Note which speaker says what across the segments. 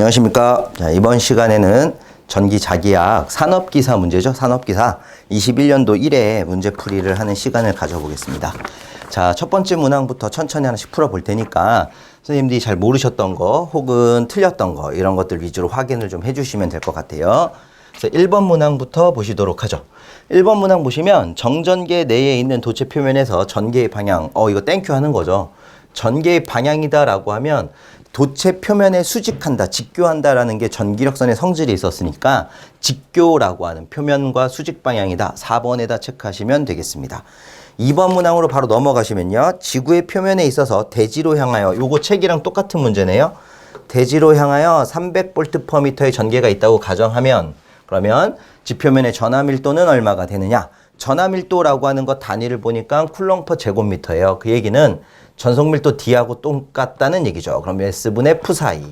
Speaker 1: 안녕하십니까. 자, 이번 시간에는 전기 자기약 산업기사 문제죠. 산업기사 21년도 1회 문제풀이를 하는 시간을 가져보겠습니다. 자, 첫 번째 문항부터 천천히 하나씩 풀어볼 테니까 선생님들이 잘 모르셨던 거 혹은 틀렸던 거 이런 것들 위주로 확인을 좀 해주시면 될 것 같아요. 그래서 1번 문항부터 보시도록 하죠. 1번 문항 보시면 정전계 내에 있는 도체 표면에서 전개의 방향, 이거 땡큐 하는 거죠. 전개의 방향이다 라고 하면 도체 표면에 수직한다, 직교한다라는 게 전기력선의 성질이 있었으니까 직교라고 하는 표면과 수직 방향이다. 4번에다 체크하시면 되겠습니다. 2번 문항으로 바로 넘어가시면요. 지구의 표면에 있어서 대지로 향하여, 요거 책이랑 똑같은 문제네요. 대지로 향하여 300V/m의 전개가 있다고 가정하면 그러면 지표면의 전하밀도는 얼마가 되느냐? 전하밀도라고 하는 것 단위를 보니까 쿨롱/제곱미터예요. 그 얘기는 전속밀도 D하고 똑같다는 얘기죠. 그럼 S분의 F 사이,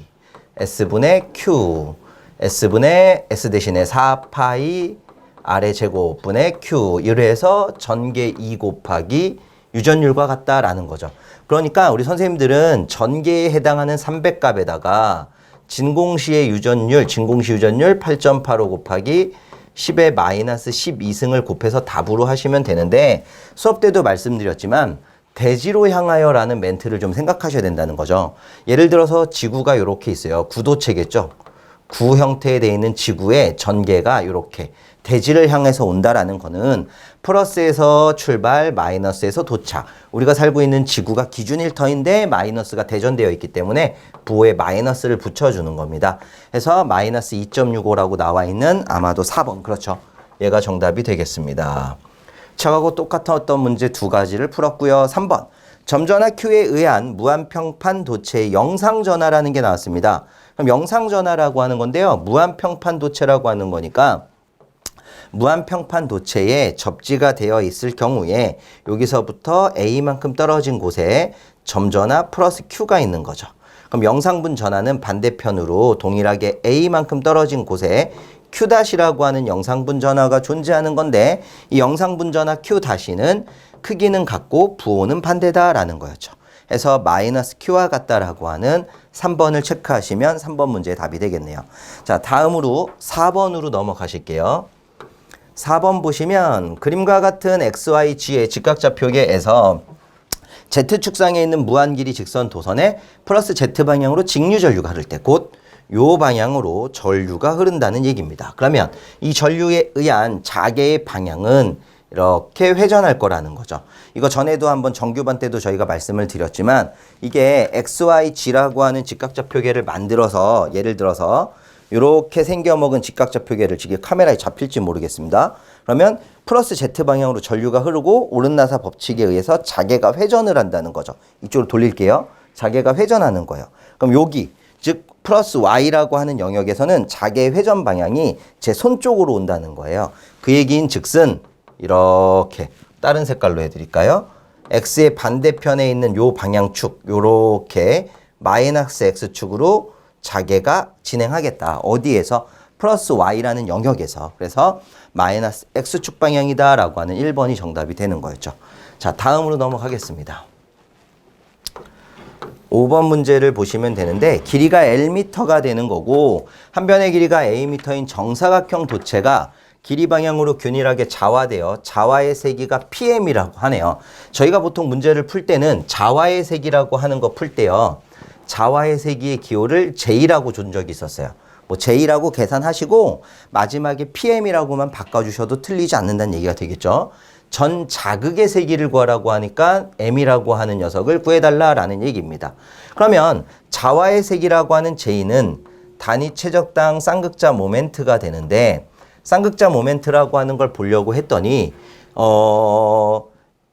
Speaker 1: S분의 Q, S분의 S 대신에 4파이 R의 제곱분의 Q 이래서 전개 2 곱하기 유전율과 같다라는 거죠. 그러니까 우리 선생님들은 전개에 해당하는 300값에다가 진공시의 유전율, 진공시 유전율 8.85 곱하기 10의 마이너스 12승을 곱해서 답으로 하시면 되는데 수업 때도 말씀드렸지만 대지로 향하여 라는 멘트를 좀 생각하셔야 된다는 거죠. 예를 들어서 지구가 이렇게 있어요. 구도체겠죠. 구 형태에 되어 있는 지구의 전개가 이렇게 대지를 향해서 온다라는 거는 플러스에서 출발, 마이너스에서 도착. 우리가 살고 있는 지구가 기준 일터인데 마이너스가 대전되어 있기 때문에 부호에 마이너스를 붙여주는 겁니다. 그래서 마이너스 2.65라고 나와 있는 아마도 4번. 그렇죠. 얘가 정답이 되겠습니다. 저하고 똑같았던 문제 두 가지를 풀었고요. 3번. 점전화 Q에 의한 무한평판 도체의 영상전하라는 게 나왔습니다. 그럼 영상전하라고 하는 건데요. 무한평판 도체라고 하는 거니까 무한평판 도체에 접지가 되어 있을 경우에 여기서부터 A만큼 떨어진 곳에 점전하 플러스 Q가 있는 거죠. 그럼 영상분 전하는 반대편으로 동일하게 A만큼 떨어진 곳에 Q-라고 하는 영상분 전하가 존재하는 건데 이 영상분 전하 Q-는 크기는 같고 부호는 반대다라는 거였죠. 해서 마이너스 Q와 같다라고 하는 3번을 체크하시면 3번 문제의 답이 되겠네요. 자, 다음으로 4번으로 넘어가실게요. 4번 보시면 그림과 같은 XYG의 직각좌표계에서 Z축상에 있는 무한길이 직선 도선에 플러스 Z방향으로 직류전류가 흐를 때 곧 요 방향으로 전류가 흐른다는 얘기입니다. 그러면 이 전류에 의한 자개의 방향은 이렇게 회전할 거라는 거죠. 이거 전에도 한번 정규반 때도 저희가 말씀을 드렸지만 이게 XYG라고 하는 직각좌표계를 만들어서 예를 들어서 이렇게 생겨먹은 직각좌표계를 지금 카메라에 잡힐지 모르겠습니다. 그러면 플러스 Z 방향으로 전류가 흐르고 오른나사 법칙에 의해서 자개가 회전을 한다는 거죠. 이쪽으로 돌릴게요. 자개가 회전하는 거예요. 그럼 여기 즉 플러스 Y라고 하는 영역에서는 자개의 회전 방향이 제 손 쪽으로 온다는 거예요. 그 얘기인 즉슨 이렇게 다른 색깔로 해드릴까요? X의 반대편에 있는 요 방향축 요렇게 마이너스 X축으로 자개가 진행하겠다. 어디에서? 플러스 Y라는 영역에서. 그래서 마이너스 X축 방향이다 라고 하는 1번이 정답이 되는 거였죠. 자, 다음으로 넘어가겠습니다. 5번 문제를 보시면 되는데 길이가 L미터가 되는 거고 한 변의 길이가 A미터인 정사각형 도체가 길이 방향으로 균일하게 자화되어 자화의 세기가 PM이라고 하네요. 저희가 보통 문제를 풀 때는 자화의 세기라고 하는 거 풀 때요. 자화의 세기의 기호를 J라고 준 적이 있었어요. 뭐 J라고 계산하시고 마지막에 PM이라고만 바꿔주셔도 틀리지 않는다는 얘기가 되겠죠. 전 자극의 세기를 구하라고 하니까 M이라고 하는 녀석을 구해달라라는 얘기입니다. 그러면 자화의 세기라고 하는 J는 단위 최적당 쌍극자 모멘트가 되는데 쌍극자 모멘트라고 하는 걸 보려고 했더니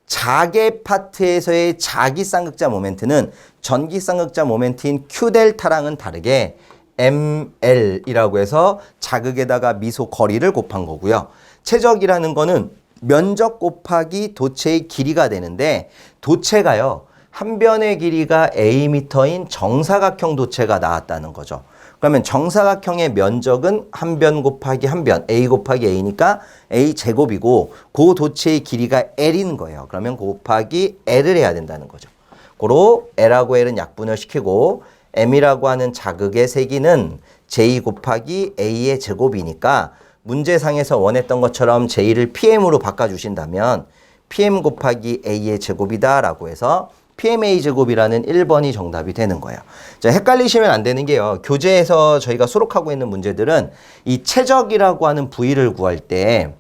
Speaker 1: 자개 파트에서의 자기 쌍극자 모멘트는 전기 쌍극자 모멘트인 Q델타랑은 다르게 ML이라고 해서 자극에다가 미소 거리를 곱한 거고요. 최적이라는 거는 면적 곱하기 도체의 길이가 되는데 도체가요. 한 변의 길이가 A미터인 정사각형 도체가 나왔다는 거죠. 그러면 정사각형의 면적은 한 변 곱하기 한 변, A 곱하기 A니까 A 제곱이고 그 도체의 길이가 L인 거예요. 그러면 곱하기 L을 해야 된다는 거죠. 고로 L하고 L은 약분을 시키고 m이라고 하는 자극의 세기는 j 곱하기 a의 제곱이니까 문제상에서 원했던 것처럼 j를 pm으로 바꿔주신다면 pm 곱하기 a의 제곱이다 라고 해서 pma 제곱이라는 1번이 정답이 되는 거예요. 자, 헷갈리시면 안 되는 게요. 교재에서 저희가 수록하고 있는 문제들은 이 최적이라고 하는 부위를 구할 때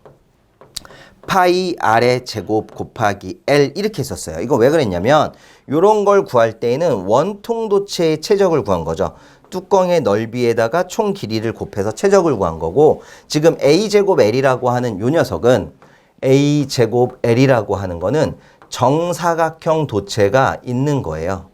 Speaker 1: 파이 r의 제곱 곱하기 l 이렇게 썼어요. 이거 왜 그랬냐면 이런 걸 구할 때에는 원통 도체의 최적을 구한 거죠. 뚜껑의 넓이에다가 총 길이를 곱해서 최적을 구한 거고 지금 a제곱 l이라고 하는 요 녀석은 a제곱 l이라고 하는 거는 정사각형 도체가 있는 거예요.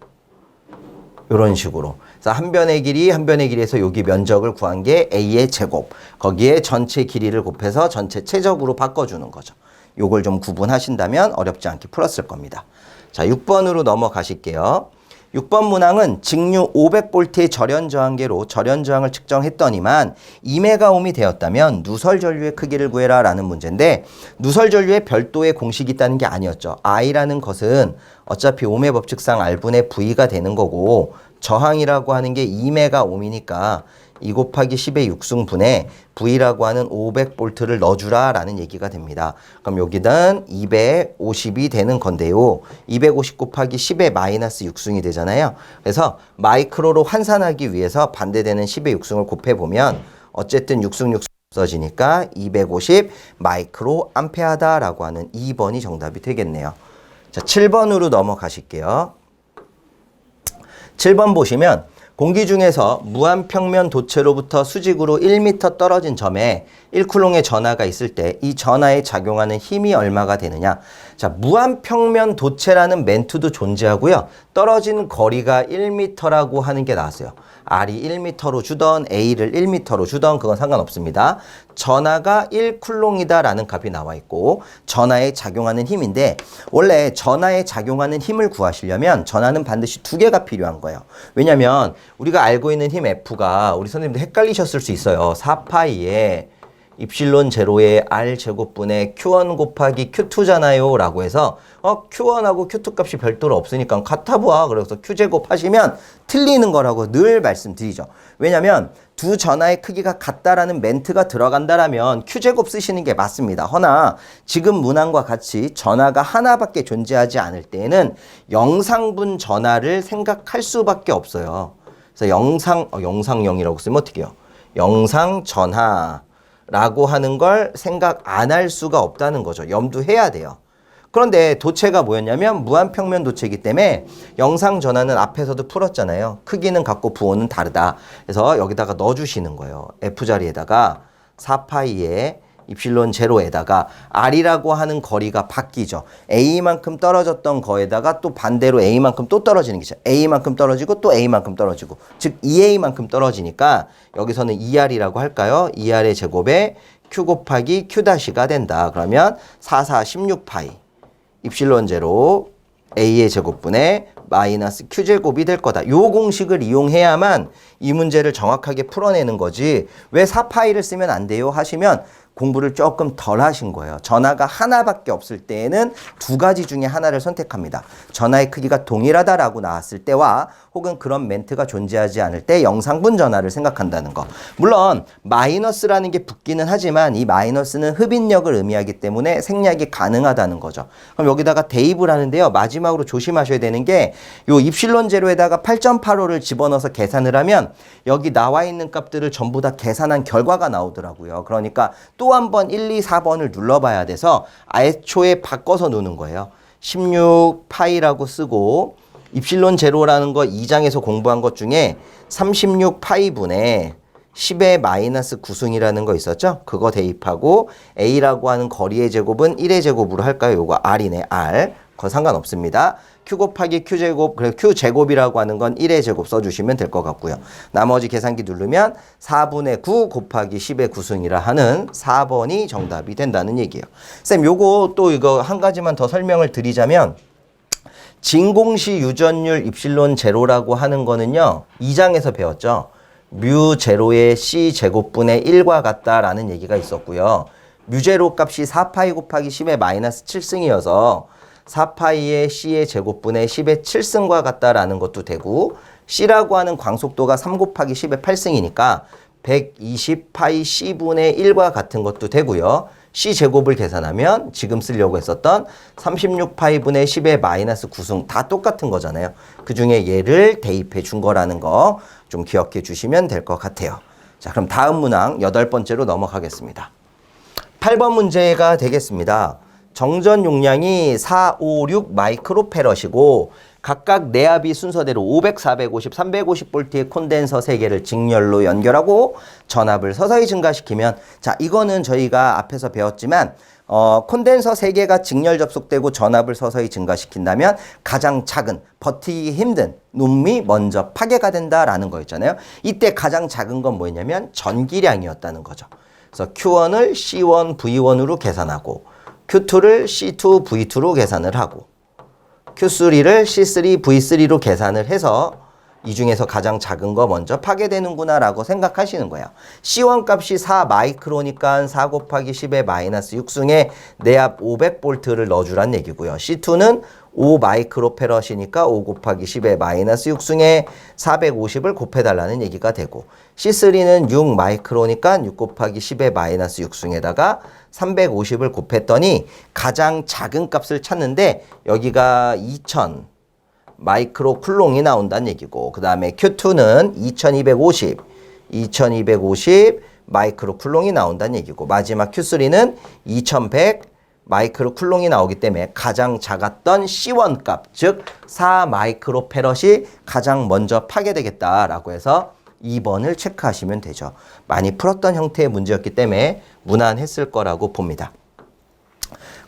Speaker 1: 이런 식으로. 그래서 한 변의 길이 한 변의 길이에서 여기 면적을 구한 게 a의 제곱. 거기에 전체 길이를 곱해서 전체 최적으로 바꿔주는 거죠. 요걸 좀 구분하신다면 어렵지 않게 풀었을 겁니다. 자, 6번으로 넘어가실게요. 6번 문항은 직류 500V의 절연 저항계로 절연 저항을 측정했더니만 2메가옴이 되었다면 누설 전류의 크기를 구해라 라는 문제인데 누설 전류에 별도의 공식이 있다는 게 아니었죠. I라는 것은 어차피 ohm의 법칙상 R분의 V가 되는 거고 저항이라고 하는 게 2메가옴이니까 2 곱하기 10의 6승분에 V라고 하는 500V를 넣어주라 라는 얘기가 됩니다. 그럼 여기는 250이 되는 건데요. 250 곱하기 10의 마이너스 6승이 되잖아요. 그래서 마이크로로 환산하기 위해서 반대되는 10의 6승을 곱해보면 어쨌든 6승 없어지니까 250 마이크로 암페아다라고 하는 2번이 정답이 되겠네요. 자, 7번으로 넘어가실게요. 7번 보시면 공기 중에서 무한평면 도체로부터 수직으로 1m 떨어진 점에 1쿨롱의 전하가 있을 때 이 전하에 작용하는 힘이 얼마가 되느냐. 자, 무한평면 도체라는 멘트도 존재하고요. 떨어진 거리가 1m라고 하는 게 나왔어요. R이 1m로 주던 A를 1m로 주던 그건 상관없습니다. 전하가 1쿨롱이다 라는 값이 나와 있고 전하에 작용하는 힘인데 원래 전하에 작용하는 힘을 구하시려면 전하는 반드시 두 개가 필요한 거예요. 왜냐면 우리가 알고 있는 힘 F가 우리 선생님도 헷갈리셨을 수 있어요. 4파이에 입실론 제로의 R 제곱분의 Q1 곱하기 Q2잖아요 라고 해서 Q1하고 Q2 값이 별도로 없으니까 같아 보아. 그래서 Q 제곱 하시면 틀리는 거라고 늘 말씀드리죠. 왜냐면 두 전하의 크기가 같다라는 멘트가 들어간다라면 Q 제곱 쓰시는 게 맞습니다. 허나 지금 문항과 같이 전하가 하나밖에 존재하지 않을 때에는 영상분 전하를 생각할 수밖에 없어요. 그래서 영상형이라고 쓰면 어떻게 해요? 영상 전하 라고 하는 걸 생각 안 할 수가 없다는 거죠. 염두해야 돼요. 그런데 도체가 뭐였냐면 무한평면 도체이기 때문에 영상 전하는 앞에서도 풀었잖아요. 크기는 같고 부호는 다르다. 그래서 여기다가 넣어주시는 거예요. F자리에다가 4파이에 입실론 제로에다가 R이라고 하는 거리가 바뀌죠. A만큼 떨어졌던 거에다가 또 반대로 A만큼 또 떨어지는 게죠. A만큼 떨어지고 또 A만큼 떨어지고 즉 2A만큼 떨어지니까 여기서는 2R이라고 할까요? 2R의 제곱에 Q 곱하기 Q-가 된다. 그러면 4, 4, 16파이 입실론 제로 A의 제곱분의 마이너스 Q제곱이 될 거다. 요 공식을 이용해야만 이 문제를 정확하게 풀어내는 거지 왜 4파이를 쓰면 안 돼요? 하시면 공부를 조금 덜 하신 거예요. 전하가 하나밖에 없을 때에는 두 가지 중에 하나를 선택합니다. 전하의 크기가 동일하다라고 나왔을 때와 혹은 그런 멘트가 존재하지 않을 때 영상분 전하를 생각한다는 거. 물론 마이너스라는 게 붙기는 하지만 이 마이너스는 흡인력을 의미하기 때문에 생략이 가능하다는 거죠. 그럼 여기다가 대입을 하는데요. 마지막으로 조심하셔야 되는 게 요 입실론 제로에다가 8.85를 집어넣어서 계산을 하면 여기 나와 있는 값들을 전부 다 계산한 결과가 나오더라고요. 그러니까 또 한 번 1, 2, 4번을 눌러봐야 돼서 애초에 바꿔서 노는 거예요. 16파이라고 쓰고 입실론 제로라는 거 2장에서 공부한 것 중에 36파이분의 10의 마이너스 9승이라는 거 있었죠? 그거 대입하고 A라고 하는 거리의 제곱은 1의 제곱으로 할까요? 요거 R이네, R. 그건 상관없습니다. Q 곱하기 Q제곱, 그래서 Q제곱이라고 하는 건 1의 제곱 써주시면 될 것 같고요. 나머지 계산기 누르면 4분의 9 곱하기 10의 9승이라 하는 4번이 정답이 된다는 얘기예요. 쌤, 요거 또 이거 한 가지만 더 설명을 드리자면 진공시 유전율 입실론 제로라고 하는 거는요. 2장에서 배웠죠. 뮤 제로의 C 제곱분의 1과 같다라는 얘기가 있었고요. 뮤 제로 값이 4파이 곱하기 10의 마이너스 7승이어서 4파이의 C의 제곱분의 10의 7승과 같다라는 것도 되고 C라고 하는 광속도가 3 곱하기 10의 8승이니까 120파이 C분의 1과 같은 것도 되고요. C제곱을 계산하면 지금 쓰려고 했었던 36파이 분의 10의 마이너스 9승 다 똑같은 거잖아요. 그 중에 얘를 대입해 준 거라는 거 좀 기억해 주시면 될 것 같아요. 자, 그럼 다음 문항 8번째로 넘어가겠습니다. 8번 문제가 되겠습니다. 정전 용량이 456 마이크로패럿이고 각각 내압이 순서대로 500, 450, 350V의 콘덴서 3개를 직렬로 연결하고 전압을 서서히 증가시키면, 자, 이거는 저희가 앞에서 배웠지만 콘덴서 3개가 직렬 접속되고 전압을 서서히 증가시킨다면 가장 작은, 버티기 힘든 놈이 먼저 파괴가 된다라는 거였잖아요. 이때 가장 작은 건 뭐였냐면 전기량이었다는 거죠. 그래서 Q1을 C1, V1으로 계산하고 Q2를 C2, V2로 계산을 하고 Q3를 C3, V3로 계산을 해서 이 중에서 가장 작은 거 먼저 파괴되는구나 라고 생각하시는 거예요. C1 값이 4 마이크로니까 4 곱하기 10의 마이너스 6승에 내압 500V를 넣어주란 얘기고요. C2는 5 마이크로패럿이니까 5 곱하기 10의 마이너스 6승에 450을 곱해달라는 얘기가 되고, C3는 6 마이크로니까 6 곱하기 10의 마이너스 6승에다가 350을 곱했더니 가장 작은 값을 찾는데 여기가 2000 마이크로 쿨롱이 나온다는 얘기고, 그 다음에 Q2는 2250 마이크로 쿨롱이 나온다는 얘기고, 마지막 Q3는 2100 마이크로 쿨롱이 나오기 때문에 가장 작았던 C1 값, 즉 4 마이크로 패럿이 가장 먼저 파괴되겠다라고 해서 2번을 체크하시면 되죠. 많이 풀었던 형태의 문제였기 때문에 무난했을 거라고 봅니다.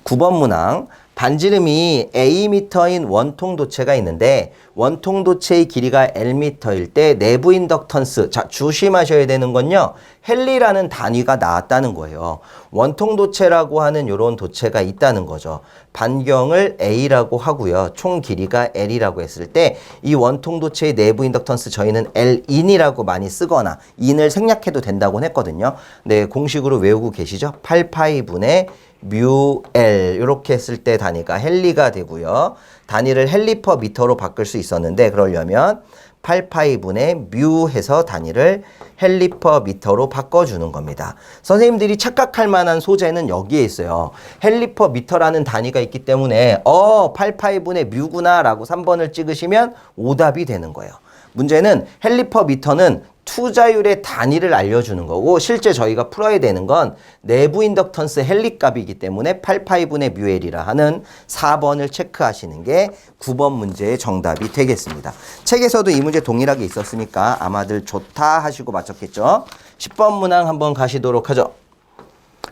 Speaker 1: 9번 문항. 반지름이 A미터인 원통 도체가 있는데 원통 도체의 길이가 L미터일 때 내부 인덕턴스, 자, 조심하셔야 되는 건요, 헨리라는 단위가 나왔다는 거예요. 원통 도체라고 하는 이런 도체가 있다는 거죠. 반경을 A라고 하고요, 총 길이가 L이라고 했을 때 이 원통 도체의 내부 인덕턴스 저희는 L인이라고 많이 쓰거나 인을 생략해도 된다고 했거든요. 네, 공식으로 외우고 계시죠? 8파이 분의 뮤 L, 이렇게 했을 때 단위가 헨리가 되고요. 단위를 헨리퍼 미터로 바꿀 수 있었는데 그러려면 8파이 분의 뮤 해서 단위를 헨리퍼 미터로 바꿔주는 겁니다. 선생님들이 착각할 만한 소재는 여기에 있어요. 헨리퍼 미터라는 단위가 있기 때문에 8파이 분의 뮤구나 라고 3번을 찍으시면 오답이 되는 거예요. 문제는 헨리퍼 미터는 투자율의 단위를 알려주는 거고, 실제 저희가 풀어야 되는 건 내부 인덕턴스 헨리 값이기 때문에 8파이분의 뮤엘이라 하는 4번을 체크하시는 게 9번 문제의 정답이 되겠습니다. 책에서도 이 문제 동일하게 있었으니까 아마들 좋다 하시고 맞췄겠죠. 10번 문항 한번 가시도록 하죠.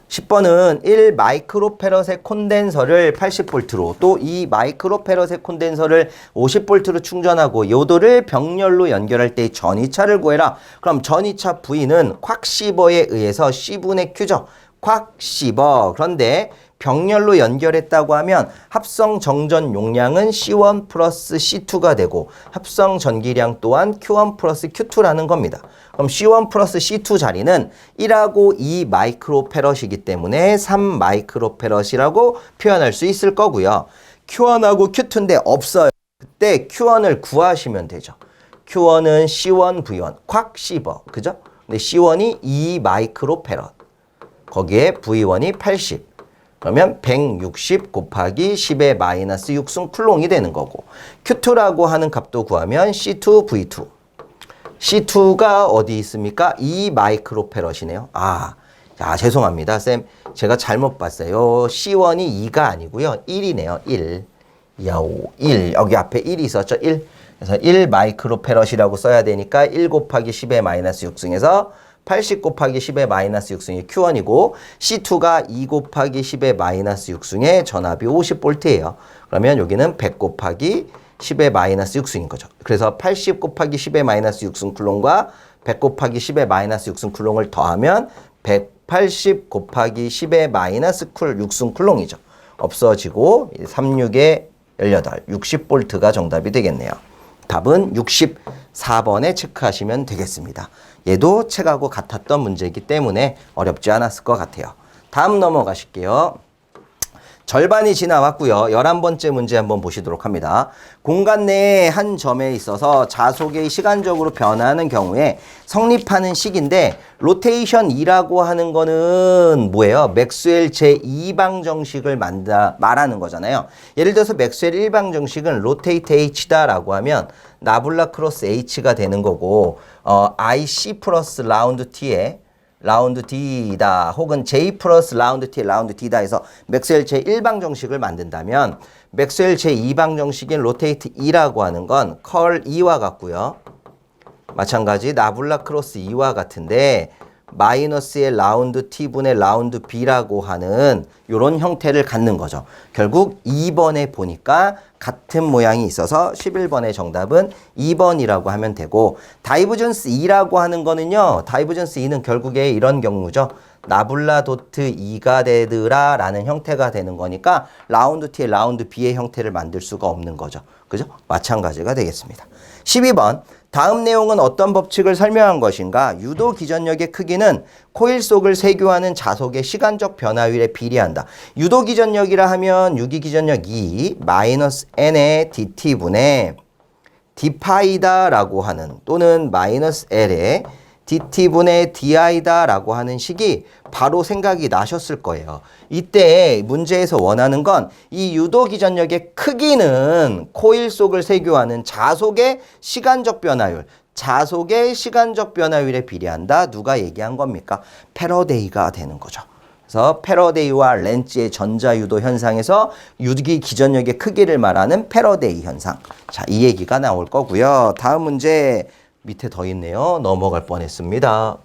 Speaker 1: 10번은 1 마이크로패럿의 콘덴서를 80V로 또 2 마이크로패럿의 콘덴서를 50V로 충전하고 요도를 병렬로 연결할 때의 전이차를 구해라. 그럼 전이차 V는 콱시버에 의해서 C분의 Q죠. 콱시버. 그런데 병렬로 연결했다고 하면 합성 정전 용량은 C1 플러스 C2가 되고 합성 전기량 또한 Q1 플러스 Q2라는 겁니다. 그럼 C1 플러스 C2 자리는 1하고 2 마이크로패럿이기 때문에 3 마이크로패럿이라고 표현할 수 있을 거고요. Q1하고 Q2인데 없어요. 그때 Q1을 구하시면 되죠. Q1은 C1 V1 콱시버, 그죠? 근데 C1이 2 마이크로패럿, 거기에 V1이 80, 그러면 160 곱하기 10의 마이너스 6승 쿨롱이 되는 거고, Q2라고 하는 값도 구하면 C2 V2. C2가 어디 있습니까? 2 마이크로패럿이네요. 죄송합니다. 쌤, 제가 잘못 봤어요. C1이 2가 아니고요. 1이네요. 1. 1. 여기 앞에 1이 있었죠? 1. 그래서 1 마이크로패럿이라고 써야 되니까 1 곱하기 10의 마이너스 6승에서 80 곱하기 10의 마이너스 6승이 Q1이고, C2가 2 곱하기 10의 마이너스 6승의 전압이 50V예요. 그러면 여기는 100 곱하기 10의 마이너스 6승인 거죠. 그래서 80 곱하기 10의 마이너스 6승 쿨롱과 100 곱하기 10의 마이너스 6승 쿨롱을 더하면 180 곱하기 10의 마이너스 6승 쿨롱이죠. 없어지고 36에 18, 60V가 정답이 되겠네요. 답은 64번에 체크하시면 되겠습니다. 얘도 책하고 같았던 문제이기 때문에 어렵지 않았을 것 같아요. 다음 넘어가실게요. 절반이 지나왔고요. 11번째 문제 한번 보시도록 합니다. 공간 내의 한 점에 있어서 자속이 시간적으로 변하는 경우에 성립하는 식인데 로테이션 2라고 하는 거는 뭐예요? 맥스웰 제2방정식을 말하는 거잖아요. 예를 들어서 맥스웰 1방정식은 로테이트 H다라고 하면 나블라 크로스 H가 되는 거고 IC 플러스 라운드 T에 라운드 D다 혹은 J 플러스 라운드 T 라운드 D다 해서 맥스웰 제1방정식을 만든다면 맥스웰 제2방정식인 로테이트 E라고 하는 건 컬 E와 같고요. 마찬가지 나블라 크로스 E와 같은데 마이너스의 라운드 T분의 라운드 B라고 하는 이런 형태를 갖는 거죠. 결국 2번에 보니까 같은 모양이 있어서 11번의 정답은 2번이라고 하면 되고 다이버전스 2라고 하는 거는요. 다이버전스 2는 결국에 이런 경우죠. 나블라 도트 2가 되더라 라는 형태가 되는 거니까 라운드 T의 라운드 B의 형태를 만들 수가 없는 거죠. 그죠? 마찬가지가 되겠습니다. 12번 다음 내용은 어떤 법칙을 설명한 것인가? 유도 기전력의 크기는 코일 속을 세교하는 자속의 시간적 변화율에 비례한다. 유도 기전력이라 하면 유기 기전력 2 마이너스 n의 dt분의 d파이다라고 하는 또는 마이너스 l의 dt분의 di다라고 하는 식이 바로 생각이 나셨을 거예요. 이때 문제에서 원하는 건 이 유도 기전력의 크기는 코일 속을 세교하는 자속의 시간적 변화율, 자속의 시간적 변화율에 비례한다. 누가 얘기한 겁니까? 패러데이가 되는 거죠. 그래서 패러데이와 렌츠의 전자유도 현상에서 유기 기전력의 크기를 말하는 패러데이 현상. 자, 이 얘기가 나올 거고요. 다음 문제 밑에 더 있네요. 넘어갈 뻔했습니다.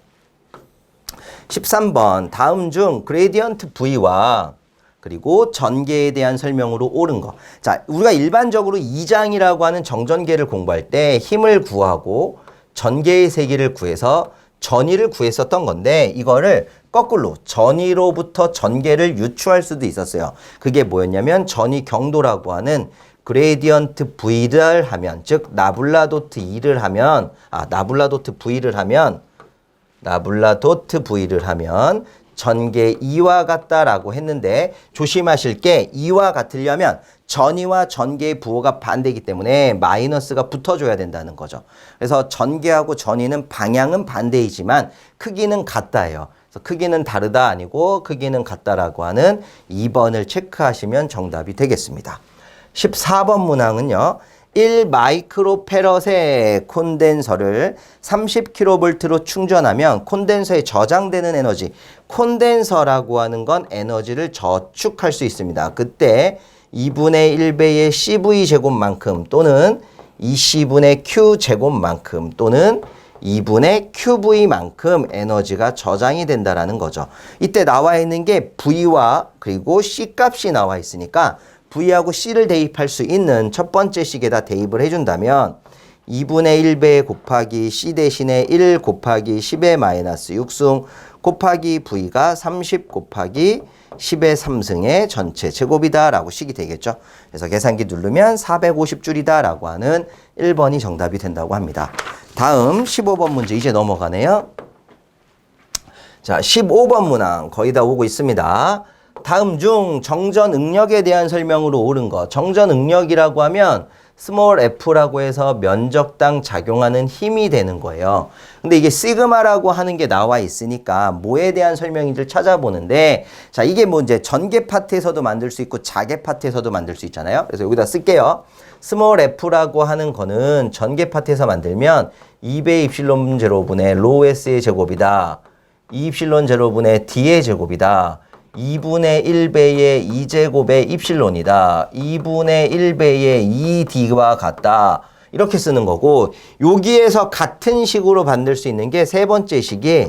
Speaker 1: 13번 다음 중 그레디언트 V와 그리고 전개에 대한 설명으로 옳은 거. 자, 우리가 일반적으로 2장이라고 하는 정전계를 공부할 때 힘을 구하고 전개의 세기를 구해서 전위를 구했었던 건데 이거를 거꾸로 전위로부터 전개를 유추할 수도 있었어요. 그게 뭐였냐면 전위 경도라고 하는 그레디언트 V를 하면 즉 나블라도트 2를 하면 나블라도트 V를 하면 전개 2와 같다라고 했는데 조심하실 게 2와 같으려면 전위와 전개의 부호가 반대이기 때문에 마이너스가 붙어줘야 된다는 거죠. 그래서 전개하고 전위는 방향은 반대이지만 크기는 같다예요. 그래서 크기는 다르다 아니고 크기는 같다라고 하는 2번을 체크하시면 정답이 되겠습니다. 14번 문항은요. 1마이크로페럿의 콘덴서를 30kV로 충전하면 콘덴서에 저장되는 에너지, 콘덴서라고 하는 건 에너지를 저축할 수 있습니다. 그때 2분의 1배의 CV제곱만큼 또는 2C분의 Q제곱만큼 또는 2분의 QV만큼 에너지가 저장이 된다라는 거죠. 이때 나와 있는 게 V와 그리고 C 값이 나와 있으니까 V하고 C를 대입할 수 있는 첫 번째 식에다 대입을 해준다면 2분의 1배 곱하기 C 대신에 1 곱하기 10의 마이너스 6승 곱하기 V가 30 곱하기 10의 3승의 전체 제곱이다 라고 식이 되겠죠. 그래서 계산기 누르면 450줄이다 라고 하는 1번이 정답이 된다고 합니다. 다음 15번 문제 이제 넘어가네요. 자, 15번 문항 거의 다 오고 있습니다. 다음 중 정전 응력에 대한 설명으로 옳은 것. 정전 응력이라고 하면 스몰 f라고 해서 면적당 작용하는 힘이 되는 거예요. 근데 이게 시그마라고 하는 게 나와 있으니까 뭐에 대한 설명인지를 찾아보는데 자, 이게 뭐 이제 전개 파트에서도 만들 수 있고 자개 파트에서도 만들 수 있잖아요. 그래서 여기다 쓸게요. 스몰 f라고 하는 거는 전개 파트에서 만들면 2배 입실론 제로분의 로우 s의 제곱이다. 2 입실론 제로분의 d의 제곱이다. 2분의 1배의 2제곱의 입실론이다. 2분의 1배의 2d와 같다. 이렇게 쓰는 거고 여기에서 같은 식으로 만들 수 있는 게 세 번째 식이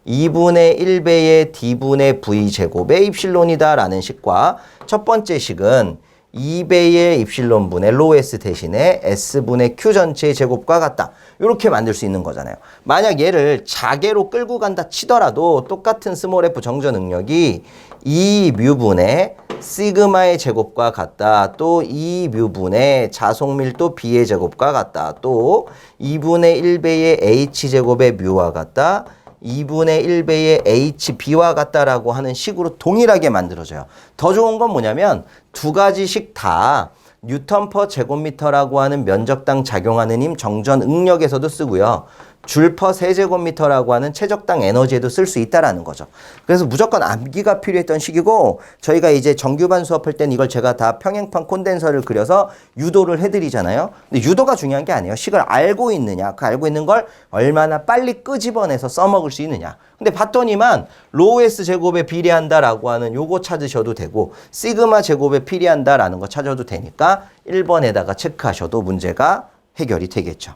Speaker 1: 2분의 1배의 d분의 v제곱의 입실론이다 라는 식과 첫 번째 식은 2배의 입실론분의 로우 s 대신에 s분의 q 전체의 제곱과 같다. 이렇게 만들 수 있는 거잖아요. 만약 얘를 자개로 끌고 간다 치더라도 똑같은 스몰 f 정전 응력이 2뮤분의 시그마의 제곱과 같다. 또 2뮤분의 자속밀도 b의 제곱과 같다. 또 2분의 1배의 h제곱의 뮤와 같다. 2분의 1배의 HB와 같다라고 하는 식으로 동일하게 만들어져요. 더 좋은 건 뭐냐면 두 가지씩 다 뉴턴 퍼 제곱미터라고 하는 면적당 작용하는 힘 정전 응력에서도 쓰고요. 줄 퍼 세제곱미터라고 하는 최적당 에너지에도 쓸 수 있다라는 거죠. 그래서 무조건 암기가 필요했던 식이고 저희가 이제 정규반 수업할 땐 이걸 제가 다 평행판 콘덴서를 그려서 유도를 해드리잖아요. 근데 유도가 중요한 게 아니에요. 식을 알고 있느냐, 그 알고 있는 걸 얼마나 빨리 끄집어내서 써먹을 수 있느냐. 근데 봤더니만 로우 S 제곱에 비례한다라고 하는 요거 찾으셔도 되고 시그마 제곱에 비례한다라는 거 찾아도 되니까 1번에다가 체크하셔도 문제가 해결이 되겠죠.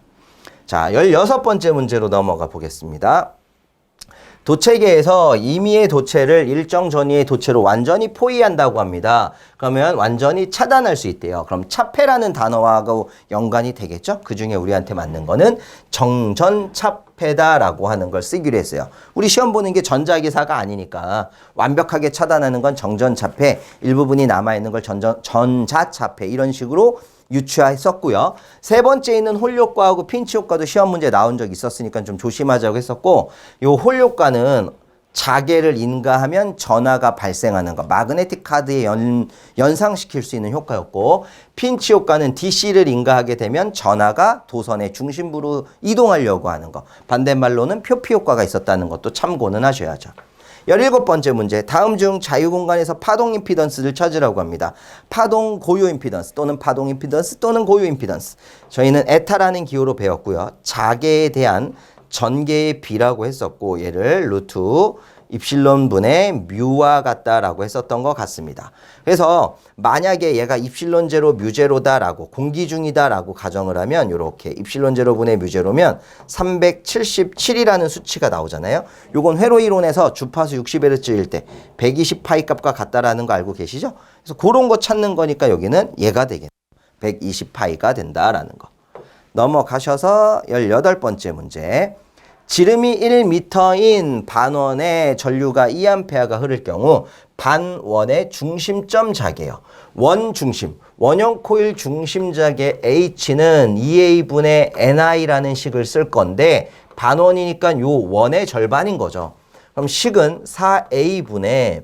Speaker 1: 자, 16번째 문제로 넘어가 보겠습니다. 도체계에서 임의의 도체를 일정 전위의 도체로 완전히 포위한다고 합니다. 그러면 완전히 차단할 수 있대요. 그럼 차폐라는 단어하고 연관이 되겠죠? 그 중에 우리한테 맞는 거는 정전차폐다라고 하는 걸 쓰기로 했어요. 우리 시험 보는 게 전자기사가 아니니까 완벽하게 차단하는 건 정전차폐, 일부분이 남아있는 걸 전자차폐 이런 식으로 유추했었고요. 세 번째 있는 홀 효과하고 핀치 효과도 시험 문제 나온 적 있었으니까 좀 조심하자고 했었고, 요 홀 효과는 자계를 인가하면 전하가 발생하는 거, 마그네틱 카드에 연상시킬 수 있는 효과였고, 핀치 효과는 DC를 인가하게 되면 전하가 도선의 중심부로 이동하려고 하는 거, 반대말로는 표피 효과가 있었다는 것도 참고는 하셔야죠. 17번째 문제, 다음 중 자유공간에서 파동 임피던스를 찾으라고 합니다. 파동 고유 임피던스 또는 파동 임피던스 또는 고유 임피던스. 저희는 에타라는 기호로 배웠고요. 자계에 대한 전개의 비라고 했었고 얘를 루트 입실론 분의 뮤와 같다라고 했었던 것 같습니다. 그래서 만약에 얘가 입실론 제로 뮤 제로다라고 공기 중이다라고 가정을 하면 이렇게 입실론 제로 분의 뮤 제로면 377이라는 수치가 나오잖아요. 요건 회로 이론에서 주파수 60Hz일 때 120파이 값과 같다라는 거 알고 계시죠? 그래서 그런 거 찾는 거니까 여기는 얘가 되겠네요. 120파이가 된다라는 거. 넘어가셔서 18번째 문제. 지름이 1m인 반원의 전류가 2A가 흐를 경우 반원의 중심점 자계요. 원 중심, 원형 코일 중심자계 H는 2A분의 NI라는 식을 쓸 건데 반원이니까 요 원의 절반인 거죠. 그럼 식은 4A분의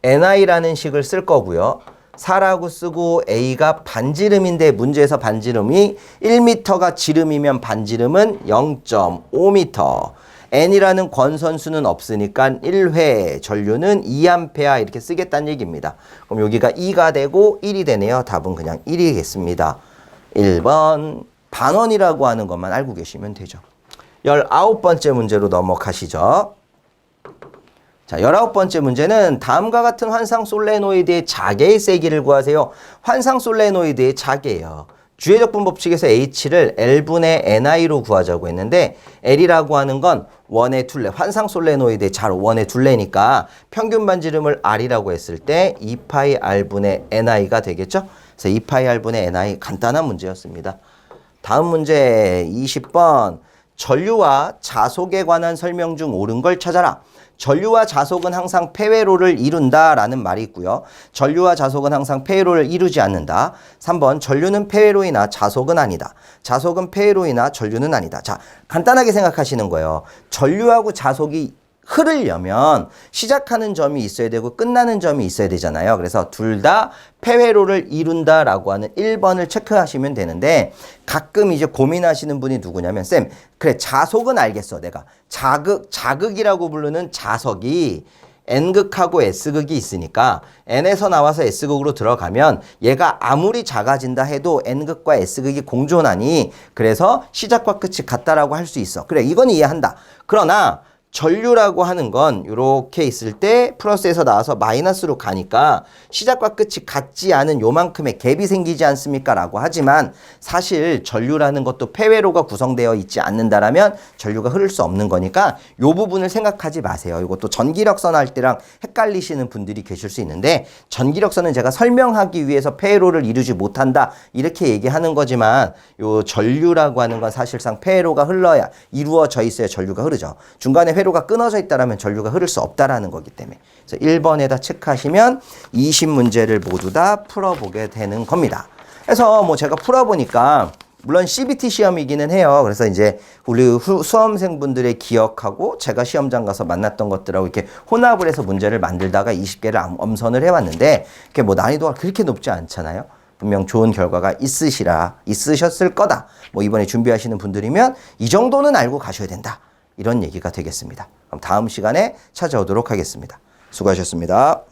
Speaker 1: NI라는 식을 쓸 거고요. 4라고 쓰고 A가 반지름인데 문제에서 반지름이 1m가 지름이면 반지름은 0.5m. N이라는 권선수는 없으니까 1회 전류는 2A 이렇게 쓰겠다는 얘기입니다. 그럼 여기가 2가 되고 1이 되네요. 답은 그냥 1이겠습니다. 1번 반원이라고 하는 것만 알고 계시면 되죠. 19번째 문제로 넘어가시죠. 자, 19번째 문제는 다음과 같은 환상 솔레노이드의 자계의 세기를 구하세요. 환상 솔레노이드의 자계예요. 주해적분 법칙에서 H를 L분의 NI로 구하자고 했는데 L이라고 하는 건 원의 둘레, 환상 솔레노이드의 자로 원의 둘레니까 평균 반지름을 R이라고 했을 때 2파이 R분의 NI가 되겠죠? 그래서 2파이 R분의 NI 간단한 문제였습니다. 다음 문제 20번. 전류와 자속에 관한 설명 중 옳은 걸 찾아라. 전류와 자속은 항상 폐회로를 이룬다라는 말이 있고요. 전류와 자속은 항상 폐회로를 이루지 않는다. 3번 전류는 폐회로이나 자속은 아니다. 자속은 폐회로이나 전류는 아니다. 자, 간단하게 생각하시는 거예요. 전류하고 자속이 흐르려면 시작하는 점이 있어야 되고 끝나는 점이 있어야 되잖아요. 그래서 둘 다 폐회로를 이룬다라고 하는 1번을 체크하시면 되는데 가끔 이제 고민하시는 분이 누구냐면 쌤, 그래 자속은 알겠어. 내가 자극이라고 부르는 자석이 N극하고 S극이 있으니까 N에서 나와서 S극으로 들어가면 얘가 아무리 작아진다 해도 N극과 S극이 공존하니 그래서 시작과 끝이 같다라고 할 수 있어. 그래, 이건 이해한다. 그러나 전류라고 하는 건 이렇게 있을 때 플러스에서 나와서 마이너스로 가니까 시작과 끝이 같지 않은 요만큼의 갭이 생기지 않습니까? 라고 하지만 사실 전류라는 것도 폐회로가 구성되어 있지 않는다라면 전류가 흐를 수 없는 거니까 요 부분을 생각하지 마세요. 이것도 전기력선 할 때랑 헷갈리시는 분들이 계실 수 있는데 전기력선은 제가 설명하기 위해서 폐회로를 이루지 못한다 이렇게 얘기하는 거지만 요 전류라고 하는 건 사실상 폐회로가 흘러야 이루어져 있어야 전류가 흐르죠. 중간에 회로가 끊어져 있다라면 전류가 흐를 수 없다라는 거기 때문에. 그래서 1번에다 체크하시면 20문제를 모두 다 풀어보게 되는 겁니다. 그래서 뭐 제가 풀어보니까 물론 CBT 시험이기는 해요. 그래서 이제 우리 수험생분들의 기억하고 제가 시험장 가서 만났던 것들하고 이렇게 혼합을 해서 문제를 만들다가 20개를 엄선을 해왔는데 이게 뭐 난이도가 그렇게 높지 않잖아요. 분명 좋은 결과가 있으셨을 거다. 뭐 이번에 준비하시는 분들이면 이 정도는 알고 가셔야 된다. 이런 얘기가 되겠습니다. 그럼 다음 시간에 찾아오도록 하겠습니다. 수고하셨습니다.